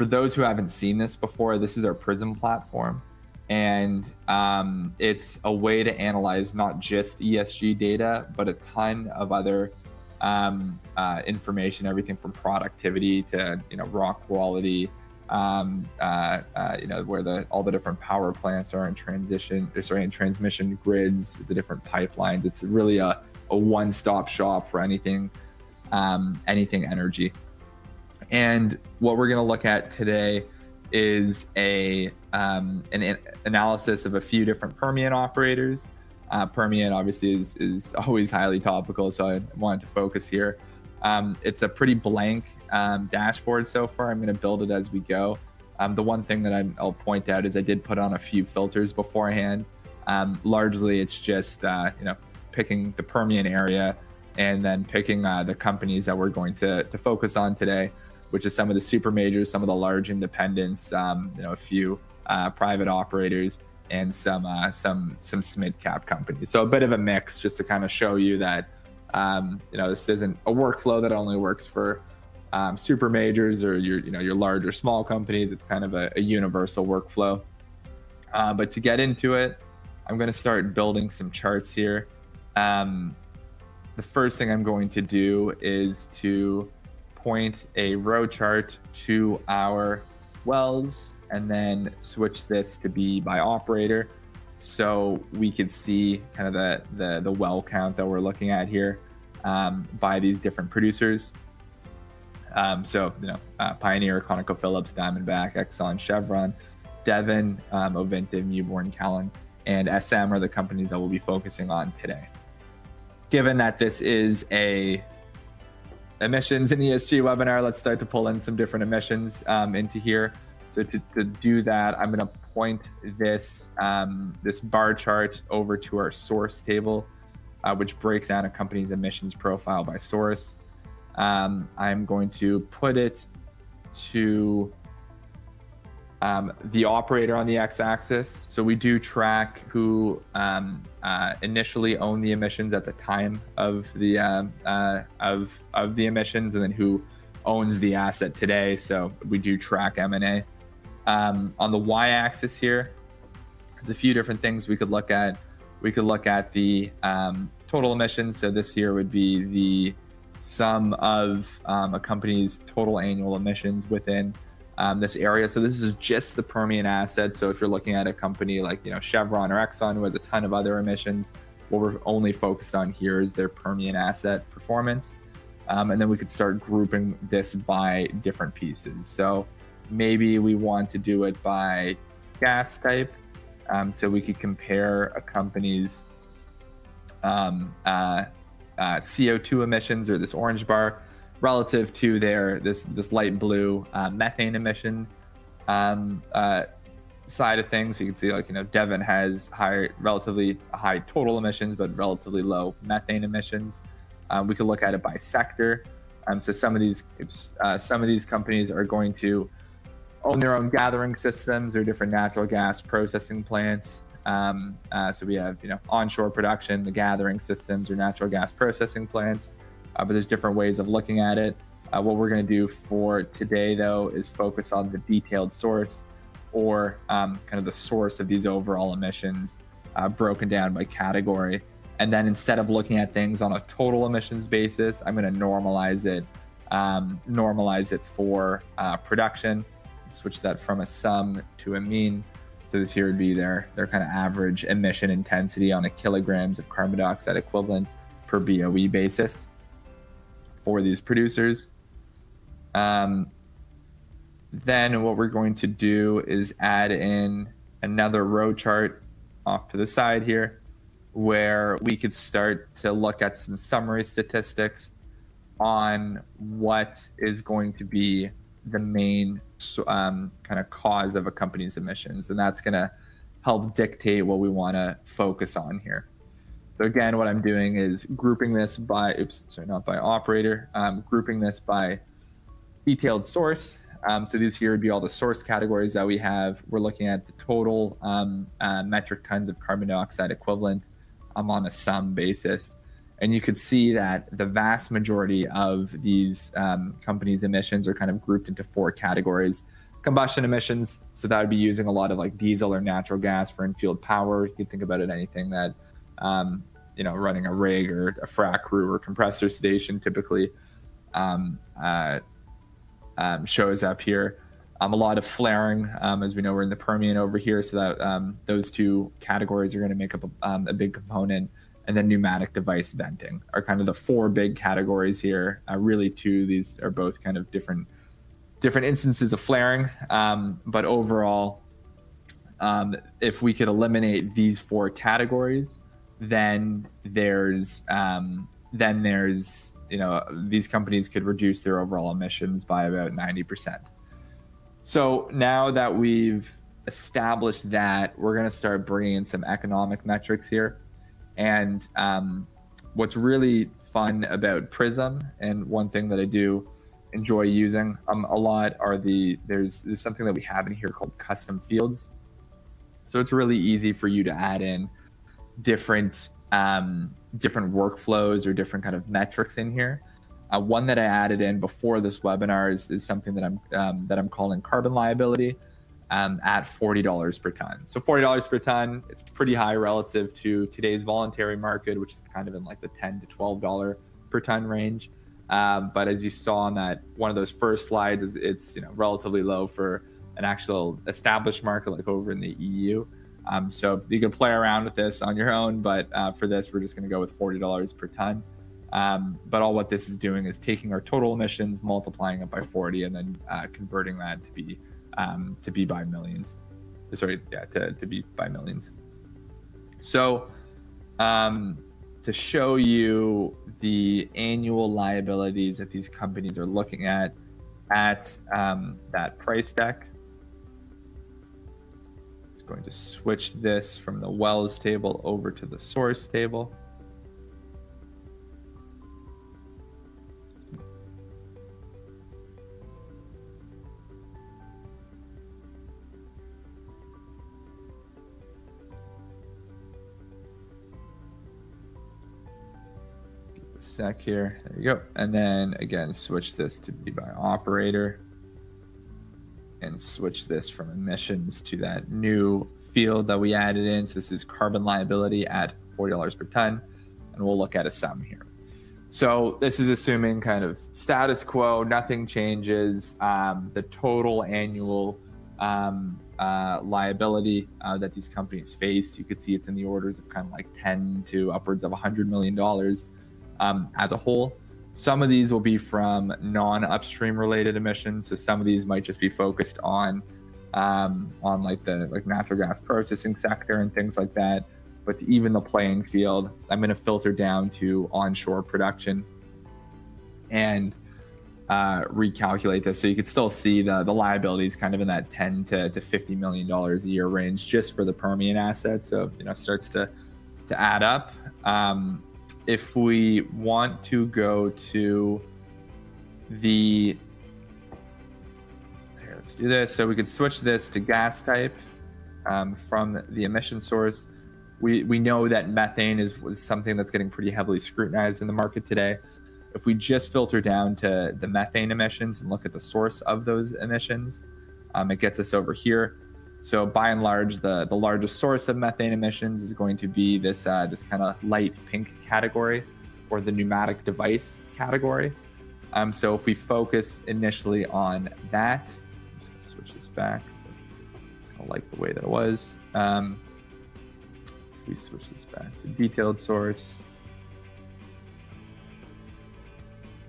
For those who haven't seen this before, this is our Prism platform. And it's a way to analyze not just ESG data, but a ton of other information, everything from productivity to rock quality, where all the different power plants are in transmission grids, the different pipelines. It's really a one-stop shop for anything energy. And what we're going to look at today is an analysis of a few different Permian operators. Permian obviously is always highly topical, so I wanted to focus here. It's a pretty blank dashboard so far. I'm going to build it as we go. The one thing that I'll point out is I did put on a few filters beforehand. Largely, it's just picking the Permian area and then picking the companies that we're going to focus on today, which is some of the super majors, some of the large independents, a few private operators, and some mid cap companies. So a bit of a mix, just to kind of show you that this isn't a workflow that only works for super majors or your large or small companies. It's kind of a universal workflow. But to get into it, I'm going to start building some charts here. The first thing I'm going to do is to point a row chart to our wells and then switch this to be by operator, so we could see kind of the well count that we're looking at here by these different producers. Pioneer, ConocoPhillips, Diamondback, Exxon, Chevron, Devon, Ovintiv, Mewbourne, Callon, and SM are the companies that we'll be focusing on today. Given that this is a emissions and ESG webinar, let's start to pull in some different emissions into here. So to do that, I'm going to point this bar chart over to our source table, which breaks down a company's emissions profile by source. I'm going to put it to the operator on the x-axis. So we do track who initially owned the emissions at the time of the emissions, and then who owns the asset today. So we do track M&A. On the y-axis here, there's a few different things we could look at. We could look at the total emissions. So this here would be the sum of a company's total annual emissions within this area. So this is just the Permian asset. So if you're looking at a company like Chevron or Exxon, who has a ton of other emissions, what we're only focused on here is their Permian asset performance. And then we could start grouping this by different pieces. So maybe we want to do it by gas type. So we could compare a company's CO2 emissions, or this orange bar, relative to this light blue methane emission side of things. So you can see Devon has relatively high total emissions, but relatively low methane emissions. We could look at it by sector. So some of these companies are going to own their own gathering systems or different natural gas processing plants. So we have onshore production, the gathering systems, or natural gas processing plants. But there's different ways of looking at it. What we're going to do for today, though, is focus on the detailed source, or kind of the source of these overall emissions, broken down by category. And then instead of looking at things on a total emissions basis, I'm going to normalize it for production, switch that from a sum to a mean. So this here would be their kind of average emission intensity on a kilograms of carbon dioxide equivalent per BOE basis for these producers. Then what we're going to do is add in another row chart off to the side here, where we could start to look at some summary statistics on what is going to be the main kind of cause of a company's emissions. And that's going to help dictate what we want to focus on here. So again, what I'm doing is grouping this by, not by operator, grouping this by detailed source. So these here would be all the source categories that we have. We're looking at the total metric tons of carbon dioxide equivalent on a sum basis. And you could see that the vast majority of these companies' emissions are kind of grouped into four categories. combustion emissions. So that would be using a lot of like diesel or natural gas for in-field power. You can think about it, anything that, running a rig or a frac crew or compressor station typically shows up here. A lot of flaring, as we know, we're in the Permian over here, so that those two categories are going to make up a big component. And then pneumatic device venting are kind of the four big categories here. Really, these are both kind of different instances of flaring. But overall, if we could eliminate these four categories, then there's these companies could reduce their overall emissions by about 90%. So now that we've established that, we're going to start bringing in some economic metrics here. And what's really fun about Prism, and one thing that I do enjoy using a lot, are there's something that we have in here called custom fields. So it's really easy for you to add in different workflows or different kind of metrics in here. One that I added in before this webinar is something that I'm calling carbon liability at $40 per ton. So $40 per ton, it's pretty high relative to today's voluntary market, which is kind of in like the $10 to $12 per ton range. But as you saw on that one of those first slides, it's relatively low for an actual established market like over in the EU. So you can play around with this on your own, but for this, we're just going to go with $40 per ton. But all what this is doing is taking our total emissions, multiplying it by 40, and then converting that to be by millions. To be by millions. So to show you the annual liabilities that these companies are looking at that price deck, it's going to switch this from the wells table over to the source table. Sec here, there you go. And then again, switch this to be by operator, and switch this from emissions to that new field that we added in. So this is carbon liability at $40 per ton, and we'll look at a sum here. So this is assuming kind of status quo, nothing changes. The total annual liability that these companies face, you could see it's in the orders of kind of like 10 to upwards of $100 million. As a whole. Some of these will be from non-upstream related emissions. So some of these might just be focused on like the natural gas processing sector and things like that. But to even the playing field, I'm going to filter down to onshore production and recalculate this. So you can still see the liabilities kind of in that 10 to $50 million a year range just for the Permian assets. So, it starts to add up. If we want to go to let's do this. So we could switch this to gas type from the emission source. We know that methane was something that's getting pretty heavily scrutinized in the market today. If we just filter down to the methane emissions and look at the source of those emissions, it gets us over here. So by and large, the largest source of methane emissions is going to be this kind of light pink category, or the pneumatic device category. So if we focus initially on that, I'm just going to switch this back because I kind of like the way that it was. If we switch this back to detailed source,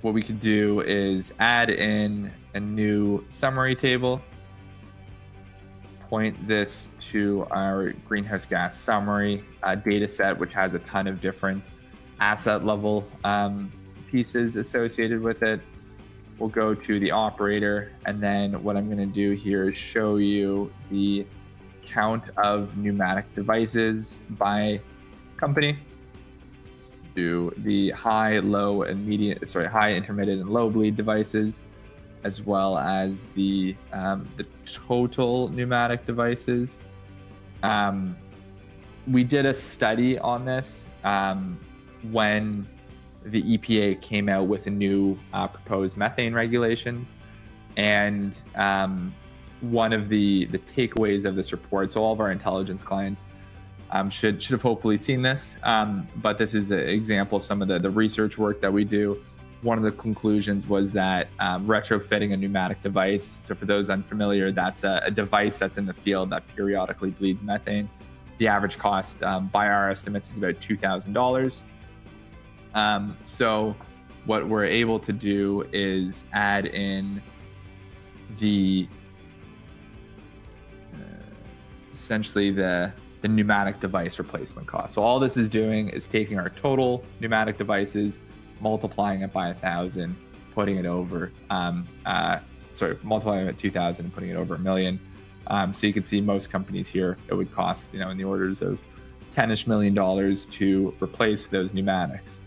what we could do is add in a new summary table. Point this to our greenhouse gas summary data set, which has a ton of different asset level pieces associated with it. We'll go to the operator, and then what I'm going to do here is show you the count of pneumatic devices by company. Do the high, intermittent, and low bleed devices, as well as the total pneumatic devices. We did a study on this when the EPA came out with a new proposed methane regulations, and one of the takeaways of this report. So all of our intelligence clients should have hopefully seen this, but this is an example of some of the research work that we do. One of the conclusions was that retrofitting a pneumatic device, so for those unfamiliar, that's a device that's in the field that periodically bleeds methane. The average cost by our estimates is about $2,000. So what we're able to do is add in the essentially the pneumatic device replacement cost. So all this is doing is taking our total pneumatic devices, multiplying it by 1,000, putting it over, multiplying it by 2,000 and putting it over $1 million. So you can see most companies here, it would cost, in the orders of $10-ish million to replace those pneumatics.